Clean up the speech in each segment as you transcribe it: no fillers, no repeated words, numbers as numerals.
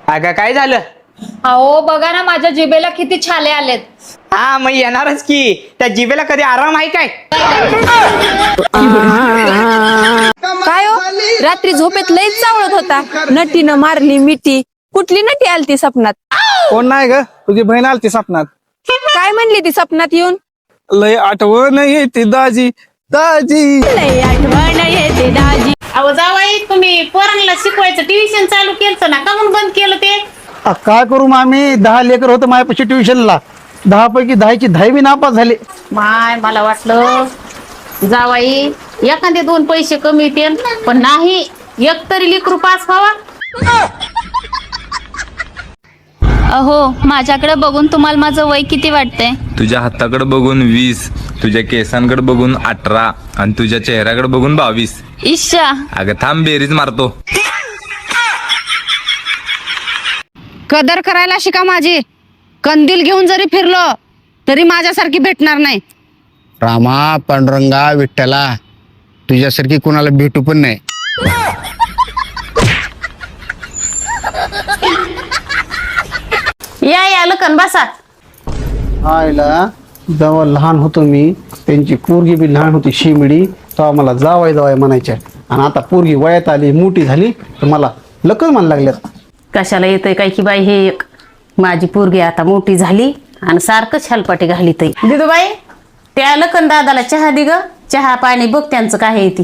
अगं काय झालं? अहो बघा ना, माझ्या जिभेला किती छाले आलेत. हा मग येणारच की. त्या जिभेला कधी आराम आहे काय? काय हो, रात्री झोपेत लईच चावळत होता. नटीनं मारली मिठी. कुठली नटी आलती सपनात? कोण नाही ग? तुझी बहीण आलती स्वप्नात. काय म्हणली ती सपनात येऊन? लय आठवण येते दाजी दाजी. लई आठवण येते दाजी. अहो जावाई, तुम्ही पोरांना शिकवायचं ट्युशन चालू केलं ना, का म्हणून बंद केलं ते? काय करू मामी, 10 लेकर होतं माझ्यापाशी ट्युशनला. 10 पैकी 10ची 10वी नापास झाले. माय मला वाटलं जावाई एखादे 2 पैसे कमी येतील, पण नाही, एक तरी लेकरू पास व्हावा. अहो माझ्याकडे बघून तुम्हाला माझं वय किती वाटतंय? तुझ्या हाताकडे बघून 20, तुझ्या केसांकडे बघून 18 आणि तुझ्या चेहऱ्याकडे बघून 22. इश्शा. अगं थांब, बेरीज मारतो. कदर करायला शिका माझी. कंदील घेऊन जरी फिरलो तरी माझ्यासारखी भेटणार नाही. रामा, पांडुरंगा, विठ्ठला, तुझ्यासारखी कुणाला भेटू पण नाही. या लखन बसा. आईला जेव्हा लहान होतो मी, त्यांची पोरगी बी लहान होती शिमिडी, तेव्हा मला जावाय जावाय म्हणायच्या. आणि आता पोरगी वयात आली, मोठी झाली, तर मला लकन म्हणायला लागल्यात. कशाला येतंय काय की बाई, हे एक माझी पोरगी आता मोठी झाली आणि सारखं छलपाटी घाली तई. दिदूबाई, त्या लखन दादाला चहा दे ग. चहा पाणी बघ त्यांचं काय आहे ती.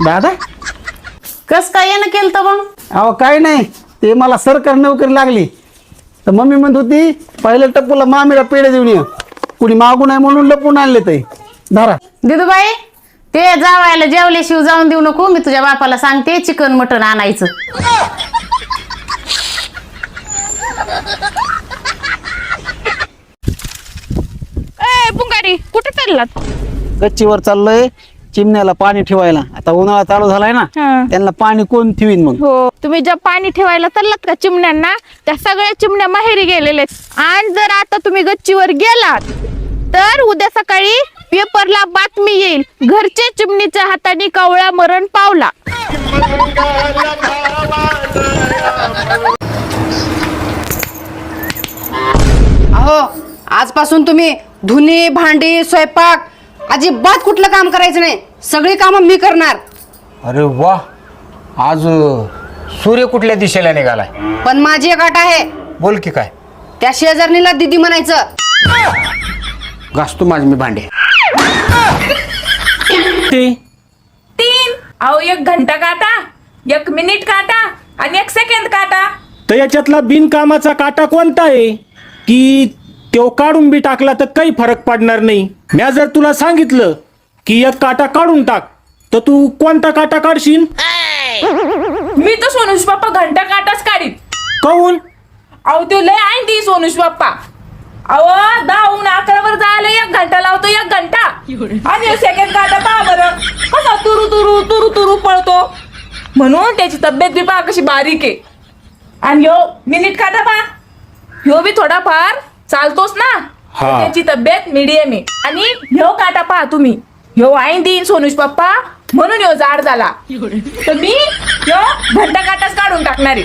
दादा, कस काय येणं केलं तर मग? अहो काय नाही, ते मला सरकारी नोकरी लागली, तर मम्मी म्हणत होती पहिल्या टप्पूला मामीला पेढे देऊन ये. कुणी मागून आहे म्हणून लपून आणले ते. धरा. दिदूबाई, ते जावायला जेवल्याशिवाय जाऊन देऊ नको. मी तुझ्या बापाला सांगते चिकन मटण आणायचं. ए पुंगारी, कुठे चाललात? गच्चीवर चाललोय चिमण्याला पाणी ठेवायला. आता उन्हाळा चालू झालाय ना, त्यांना पाणी कोण ठेवीन मग? हो, तुम्ही ज्या पाणी ठेवायला चाललात का चिमण्यांना, त्या सगळ्या चिमण्या माहेरी गेलेले. आणि जर आता तुम्ही गच्चीवर गेलात तर उद्या सकाळी पेपरला बातमी येईल, घरचे चिमणीच्या हाताने कावळा मरण पावला. अहो आजपासून तुम्ही धुनी भांडी स्वयंपाक अजिबात कुठलं काम करायचं नाही. सगळी कामं मी करणार. अरे वा, आज सूर्य कुठल्या दिशेला निघालाय? पण माझी एक अट आहे. बोल की काय? त्या शेजारणीला दीदी म्हणायचं. घासतो माझी मी भांडे. 3 अहो 1 घंटा काटा, 1 मिनिट काटा आणि 1 सेकंद काटा. तर याच्यातला बिनकामाचा काटा कोणता आहे की तो काढून बी टाकला तर काही फरक पडणार नाही? मी जर तुला सांगितलं की 1 काटा काढून टाक, तर तू कोणता काटा काढशील? मी तर सोनूश बाप्पा घंटा काटाच काढीत. काऊन? अहो तो लय आहे ती सोनूश बाप्पा. अहो 10 11 जायला 1 घंटा लावतो, 1 घंटा आणि सेकंड काटा पहा बरं कसा तुरु तुरु तुरु तुरु पळतो. म्हणून त्याची तब्येत बी पहा कशी बारीक आहे. आणि ह्यो मिनिट काटा पहा, ह्यो बी थोडाफार चालतोच ना, हा. त्याची तब्येत मिडियम आहे. आणि ह्यो काटा पहा तुम्ही, ह्यो आहे ती सोनूश बाप्पा, म्हणून ह्यो जाड झाला. तर मी ह्यो घंटा काटाच काढून टाकणार आहे.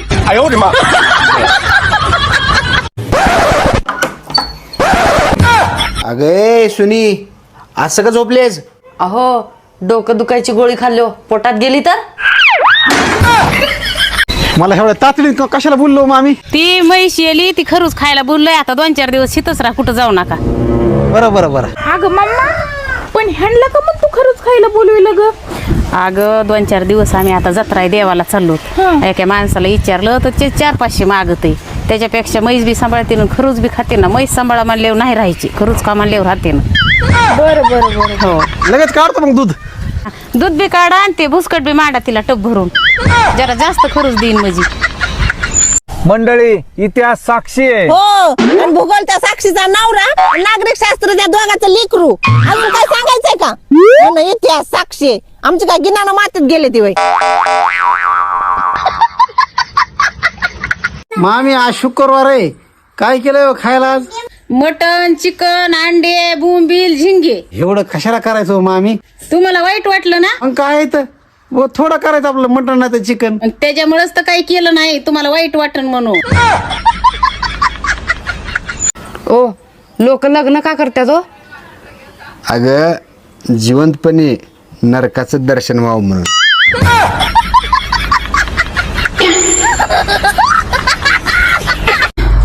अगे सुनी, असं का झोपलेस? अहो डोकं दुखायची गोळी खाल्लो, पोटात गेली तर? मला एवढ्या तातडीत कशाला बोललो मामी? ती म्हैशी आली, ती खरूच खायला बोललोय. आता 2-4 दिवस शितच राहा, कुठं जाऊ नका. बरं बरं बरं. अगं मम्मा, पण ह्यांना का मग तू खरंच खायला बोलविलं ग? अगं 2-4 दिवस आम्ही आता जत्रा आहे देवाला चाललो. एका माणसाला विचारलं तर ते 400-500 मागत आहे. त्याच्यापेक्षा म्हैस बी सांभाळते ना, खरूच बी खाते ना. म्हैस सांभाळा म्हणल्यावर नाही राहायची, खरूच का म्हणल्यावर राहते ना. बरं बरं बरं. हो, लगेच काढतो मग दूध. दूध बी काढा आणि ते भुसकट बी मांडा तिला टप भरून. जरा जास्त खरूच देईन म्हणजे. मंडळी, इतिहास साक्षी आहे. हो, आणि भूगोल त्या साक्षीचा नवरा, नागरिक शास्त्र त्या दोघांचं लेकरू. अजून काय सांगायचंय का? हो ना, इतिहास साक्षी आहे. आमचे काय गिनानं मातीत गेले ती वय. मामी आज शुक्रवार आहे, काय केलंय हो खायला आज? मटन, चिकन, अंडे, बोंबील, झिंगे. एवढं कशाला करायचं हो मामी? तुम्हाला वाईट वाटलं ना? मग काय आहे तर व थोडं करायचं आपलं मटण नाही तर चिकन. त्याच्यामुळेच तर काही केलं नाही, तुम्हाला वाईट वाटण म्हणून. ओ लोक लग्न का करतात हो? अगं जिवंतपणे नरकाचं दर्शन व्हावं म्हणून.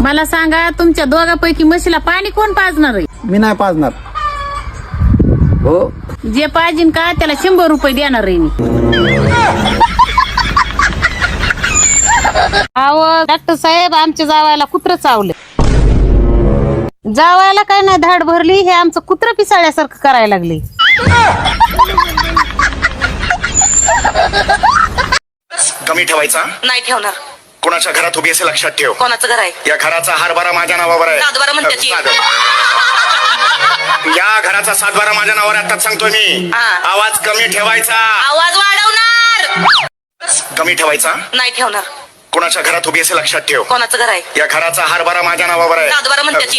मला सांगा, तुमच्या दोघांपैकी म्हशीला पाणी कोण पाजणार आहे? मी नाही पाजणार. हो जे पाहिजे का त्याला 100 रुपये देणार आहे मी. अहो डॉक्टर साहेब, आमच्या जावायला कुत्रं चावलं. जावायला काय नाही धाड भरली, हे आमचं कुत्रं पिसाळ्यासारखं करायला लागले. कमी ठेवायचा नाही ठेवणार. कोणाच्या घरात उभी असेल लक्षात ठेव. कोणाचं घर आहे? या घराचा हरभरा माझ्या नावावर आहे. सातबारा म्हणतात की. या घराचा 7-12 माझ्या नावावर आहे, आताच सांगतोय मी. हा. आवाज कमी ठेवायचा. आवाज वाढवणार. कमी ठेवायचा. नाही ठेवणार. कोणाच्या घरात उभी असेल लक्षात ठेव. कोणाचं घर आहे? या घराचा हरभरा माझ्या नावावर आहे. सातबारा म्हणतात की.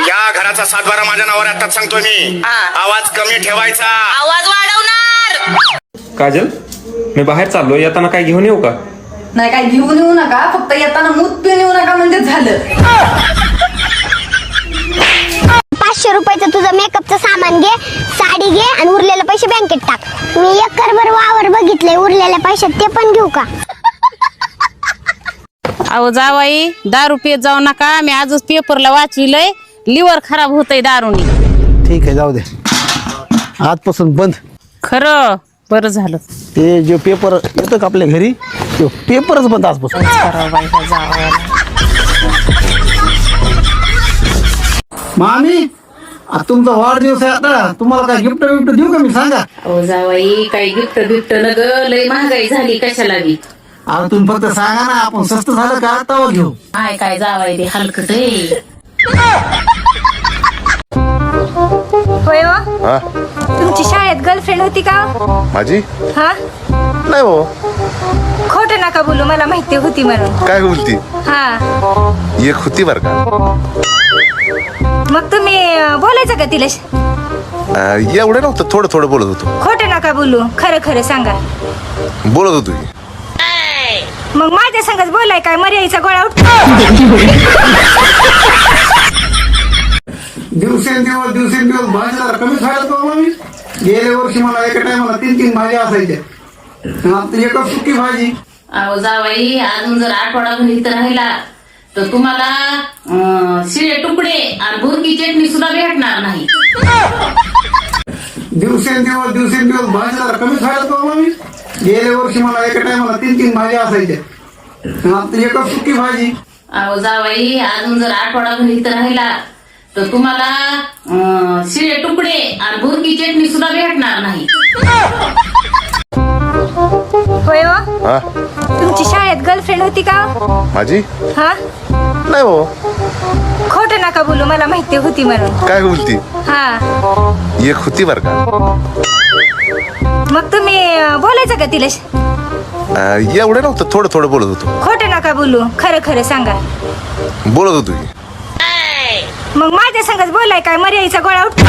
या घराचा 7-12 माझ्या नावावर आहे, आताच सांगतोय मी. हा. आवाज कमी ठेवायचा. आवाज वाढवणार. काजल, मी बाहेर चाललो, येताना काय घेऊन येऊ का? नाही काय घेऊन येऊ नका, फक्त येताना मूत पिऊन येऊ नका म्हणजे झालं. 500 रुपयाचं तुझं मेकअपचं सामान घे, साडी घे आणि उरलेले पैसे बँकेत टाक. मी एकरभर वावर बघितलंय, उरलेल्या पैशात ते पण घेऊ का? अहो जावाई, दारू पित जाऊ नका. मी आजच पेपरला वाचलंय, लिव्हर खराब होतंय दारूनी. ठीक आहे, जाऊ दे, आजपासून बंद. खरं बरं झालं. ते जो पेपर येतं का आपल्या घरी, तो पेपरच बंद आजपासून. मामी, आज तुमचा वाढदिवस आहे, आता तुम्हाला काय गिफ्ट विफ्ट देऊ का मी, सांगा. अहो जावाई, काही गिफ्ट बिफ्ट न ग, लय महागाई झाली कशाला बी. आता तुम्ही फक्त सांगा ना, आपण स्वस्त झालं का तवा घेऊ. काय जावाई, ते हलकट आहे. होय हो? तुमची शाळेत गर्लफ्रेंड होती का? माझी हा, नाही हो. खोटं नका बोलू, मला माहिती होती म्हणून. काय बोलती? हा, एक होती बर का. मग तुम्ही बोलायचं का तिला? एवढं नव्हतं, थोडं थोडं बोलत होतो. खोटं नका बोलू, खरं खरं सांगा. बोलत होतो. मग माझ्या संगच बोलाय काय मर्यादेचा गोळा उठ. दिवसेंदिवस भाजीला कमी खायला तो मामी. गेल्या वर्षी मला एका टायमाला 3-3 भाज्या असायच्या, आता एकच सुकी भाजी. अहो जावाई, अजून जर आठवडा इथं राहिला तर तुम्हाला शिळे तुकडे आणि भुरकी चटणी सुद्धा भेटणार नाही. दिवसेंदिवस भाजीला कमी खायला तो मामी. गेल्या वर्षी मला एका टायमाला 3-3 भाज्या असायच्या, आता एकच सुकी भाजी. अहो जावाई, अजून जर आठवडा इथं राहिला तर तुम्हाला शिळे तुकडे आणि भुरकी चटणी सुद्धा भेटणार नाही. होय हो? तुमची शाळेत गर्लफ्रेंड होती का? माझी हा, नाही हो. खोटं नका बोलू, मला माहिती होती म्हणून. काय बोलती? हा, एक होती बर का. मग तुम्ही बोलायचं का तिला? एवढं नव्हतं, थोडं थोडं बोलत होतो. खोटं नका बोलू, खरं खरं सांगा. बोलत होतो. मग माझ्या संगच बोलाय काय मर्यादेचा गोळा उठ.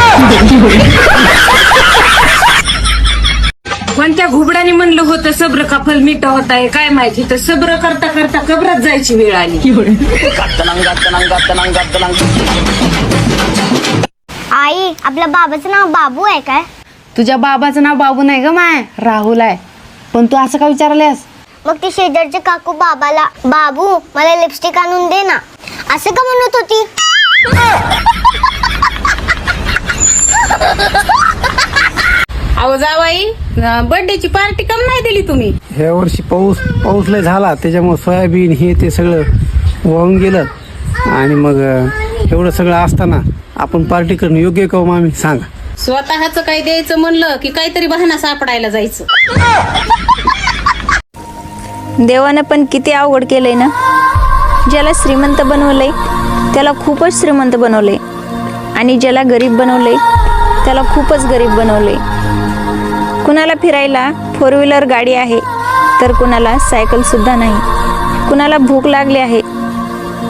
कोणत्या घुबडाने म्हणलं होतं सब्र का फल मिठा होत आहे, काय माहिती, तर सब्र करता करता कबरात जायची वेळ आली. आई, आपल्या बाबाचं नाव बाबू आहे काय? तुझ्या बाबाचं नाव बाबू नाही ग माय, राहुल आहे. पण तू असं का विचारल्यास? मग ती शेजारची काकू बाबाला, बाबू मला लिपस्टिक आणून दे ना, असं का म्हणत होती? अहो जावाई, बर्थडेची पार्टी कम नाही दिली तुम्ही? ह्या वर्षी पाऊस लय झाला, त्याच्यामुळे सोयाबीन हे ते सगळं वाहून गेलं, आणि मग एवढं सगळं असताना आपण पार्टी करणं योग्य का मामी, सांगा. स्वतःच काही द्यायचं म्हणलं की काहीतरी बहाणा सापडायला जायचं. देवानं पण किती अवघड केलंय ना. ज्याला श्रीमंत बनवलंय त्याला खूपच श्रीमंत बनवलंय, आणि ज्याला गरीब बनवलंय त्याला खूपच गरीब बनवलंय. कुणाला फिरायला 4 व्हीलर गाडी आहे तर कुणाला सायकल सुद्धा नाही. कुणाला भूक लागली आहे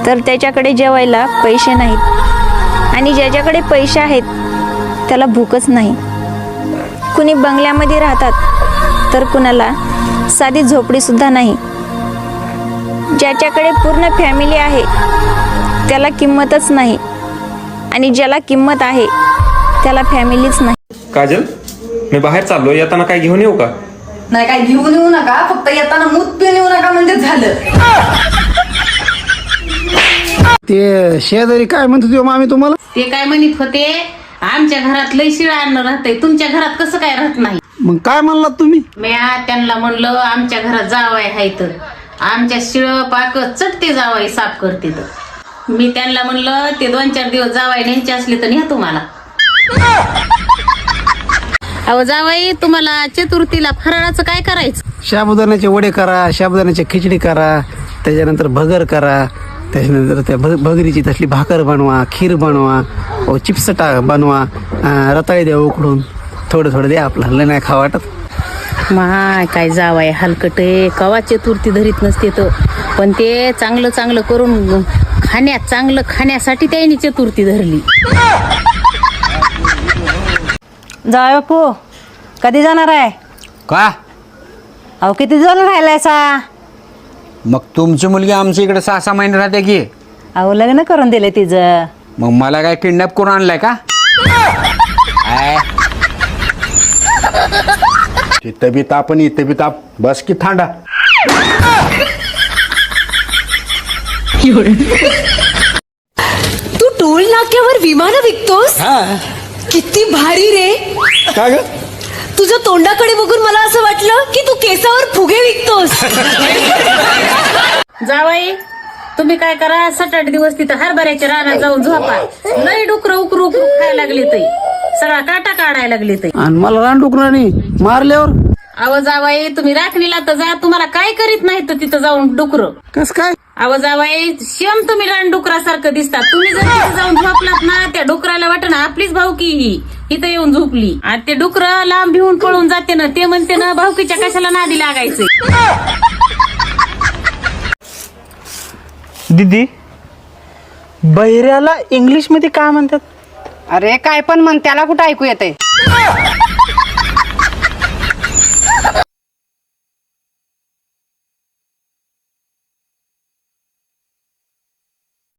तर त्याच्याकडे जेवायला पैसे नाहीत, आणि ज्याच्याकडे पैसे आहेत त्याला भूकच नाही. कुणी बंगल्यामध्ये राहतात तर कुणाला साधी झोपडीसुद्धा नाही. ज्याच्याकडे पूर्ण फॅमिली आहे त्याला किंमतच नाही आणि ज्याला किंमत आहे त्याला फॅमिलीच नाही. काजल, मी बाहेर चाललोय, येताना काय घेऊन येऊ का? नाही काय घेऊन येऊ नका, फक्त येताना मूत पिऊन येऊ नका म्हणजे झालं. ते शेजारी काय म्हणत होती मामी तुम्हाला? ते काय म्हणत होते, आमच्या घरात लय शिळा अन्न राहतंय, तुमच्या घरात कसं काय राहत नाही. मग काय म्हणलात तुम्ही? मी त्यांना म्हणलं आमच्या घरात जावाय हाय तर आमच्या शिळ पाक चटते जावाय साफ करते तर. मी त्यांना म्हणलं ते 2-4 दिवस जावाय न्यायचे असले तर न्या तुम्हाला. अहो जावाई, तुम्हाला चतुर्थीला फराळाचं काय करायचं? साबुदाण्याचे वडे करा, साबुदाण्याची खिचडी करा, त्याच्यानंतर भगर करा, त्याच्यानंतर त्या भगरीची तसली भाकर बनवा, खीर बनवा, चिप्स बनवा, रताळी द्या उकडून, थोडं थोडं द्या, आपलं लय नाही खा वाटत. माय काय जावाय हलकट आहे, कवा चतुर्थी धरीत नसते तर, पण ते चांगलं चांगलं करून चांगलं खाण्यासाठी त्यांनी चतुर्थी धरली. जाय बापू, कधी जाणार आहे? का? अहो किती जण राहिलायसा? मग तुमची मुलगी आमच्या इकडे 6-6 महिने राहते की. अहो लग्न करून दिले तिचं. मग मला काय किडनॅप करून आणलाय का? तिथं बी ताप आणि इथं बी ताप, बस की थांडा. तू टोल नाक्यावर विमानं विकतोस? किती भारी रे. काय ग? तुझ्या तोंडाकडे बघून मला असं वाटलं की तू केसावर फुगे विकतोस. जावाई, तुम्ही काय करा, 7-8 दिवस तिथं हरभऱ्याच्या रानात जाऊन झोपा. लय डुकर उकरू उकरू खायला लागले ते, सगळा काटा काढायला लागले ते. आणि मला रानडुकरांनी मारल्यावर अहो जावाई, तुम्ही राखणीला तर जा, तुम्हाला काय करीत नाही तर तिथं जाऊन डुकर. कस काय? अहो जावाई, शेम तुम्ही रानडुकरासारखं दिसतात. तुम्ही जर तिथं जाऊन झोपलात ना, त्या डुकराला वाटत ना आपलीच भावकी ही इथं येऊन झोपली, आणि ते डुकर लांब भिवून पळून जाते ना, ते म्हणते ना भावकीच्या कशाला नादी लागायचं. दीदी, बहिऱ्याला इंग्लिश मध्ये काय म्हणतात? अरे काय पण म्हण, त्याला कुठं ऐकू येतंय?